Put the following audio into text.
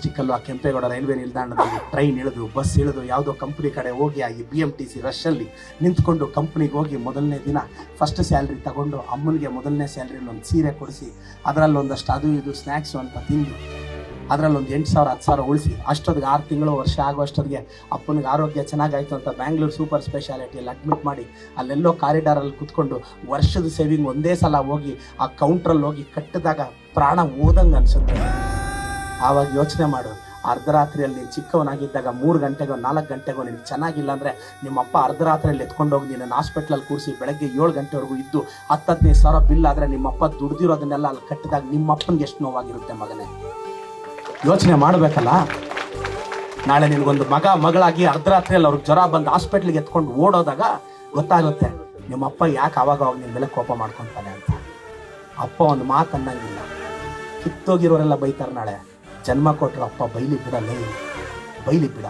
ಚಿಕ್ಕಲ್ಲು ಆ ಕೆಂಪೇಗೌಡ ರೈಲ್ವೆ ನಿಲ್ದಾಣದಲ್ಲಿ ಟ್ರೈನ್ ಇಳಿದು ಬಸ್ ಇಳಿದು ಯಾವುದೋ ಕಂಪ್ನಿ ಕಡೆ ಹೋಗಿ ಆ BMTC ರಶಲ್ಲಿ ನಿಂತ್ಕೊಂಡು ಕಂಪ್ನಿಗೆ ಹೋಗಿ ಮೊದಲನೇ ದಿನ ಫಸ್ಟ್ ಸ್ಯಾಲ್ರಿ ತಗೊಂಡು ಅಮ್ಮನಿಗೆ ಮೊದಲನೇ ಸ್ಯಾಲ್ರಿಲಿ ಒಂದು ಸೀರೆ ಕೊಡಿಸಿ ಅದರಲ್ಲಿ ಒಂದಷ್ಟು ಅದು ಇದು ಸ್ನ್ಯಾಕ್ಸು ಅಂತ ತಿಂದು ಅದರಲ್ಲಿ ಒಂದು 8,000 10,000 ಉಳಿಸಿ ಅಷ್ಟೊತ್ತಿಗೆ 6 ತಿಂಗಳು ವರ್ಷ ಆಗುವಷ್ಟೊತ್ತಿಗೆ ಅಪ್ಪನಿಗೆ ಆರೋಗ್ಯ ಚೆನ್ನಾಗಾಯ್ತು ಅಂತ ಬ್ಯಾಂಗ್ಳೂರು ಸೂಪರ್ ಸ್ಪೆಷಾಲಿಟಿಯಲ್ಲಿ ಅಡ್ಮಿಟ್ ಮಾಡಿ ಅಲ್ಲೆಲ್ಲೋ ಕಾರಿಡಾರಲ್ಲಿ ಕುತ್ಕೊಂಡು ವರ್ಷದ ಸೇವಿಂಗ್ ಒಂದೇ ಸಲ ಹೋಗಿ ಆ ಕೌಂಟ್ರಲ್ಲಿ ಹೋಗಿ ಕಟ್ಟಿದಾಗ ಪ್ರಾಣ ಓದಂಗೆ ಅನಿಸುತ್ತೆ. ಆವಾಗ ಯೋಚನೆ ಮಾಡು, ಅರ್ಧರಾತ್ರಿಯಲ್ಲಿ ನೀನು ಚಿಕ್ಕವನಾಗಿದ್ದಾಗ 3 ಗಂಟೆಗೋ 4 ಗಂಟೆಗೋ ನಿನಗೆ ಚೆನ್ನಾಗಿಲ್ಲ ಅಂದರೆ ನಿಮ್ಮಪ್ಪ ಅರ್ಧರಾತ್ರಿಯಲ್ಲಿ ಎತ್ಕೊಂಡೋಗಿ ನಿನ್ನನ್ನು ಹಾಸ್ಪಿಟ್ಲಲ್ಲಿ ಕೂರಿಸಿ ಬೆಳಗ್ಗೆ 7 ಗಂಟೆವರೆಗೂ ಇದ್ದು 10-15,000 ಬಿಲ್ ಆದರೆ ನಿಮ್ಮಪ್ಪ ದುಡ್ದಿರೋದನ್ನೆಲ್ಲ ಅಲ್ಲಿ ಕಟ್ಟಿದಾಗ ನಿಮ್ಮಪ್ಪನಿಗೆ ಎಷ್ಟು ನೋವಾಗಿರುತ್ತೆ ಮಗನೇ. ಯೋಚನೆ ಮಾಡಬೇಕಲ್ಲ. ನಾಳೆ ನಿನಗೊಂದು ಮಗಳಾಗಿ ಅರ್ಧರಾತ್ರಿಯಲ್ಲಿ ಅವ್ರಿಗೆ ಜ್ವರ ಬಂದು ಹಾಸ್ಪಿಟ್ಲಿಗೆ ಎತ್ಕೊಂಡು ಓಡೋದಾಗ ಗೊತ್ತಾಗುತ್ತೆ ನಿಮ್ಮಪ್ಪ ಯಾಕೆ ಆವಾಗ ನಿನ್ನ ಮೇಲೆ ಕೋಪ ಮಾಡ್ಕೊತಾನೆ ಅಂತ. ಅಪ್ಪ ಒಂದು ಮಾತು ಅನ್ನಂಗಿಲ್ಲ. ಕಿತ್ತೋಗಿರೋರೆಲ್ಲ ಬೈತಾರೆ ನಾಳೆ, ಜನ್ಮ ಕೊಟ್ಟರು ಅಪ್ಪ ಬೈಲಿ ಬಿಡಲ್ಲ, ಬೈಲಿ ಬಿಡ.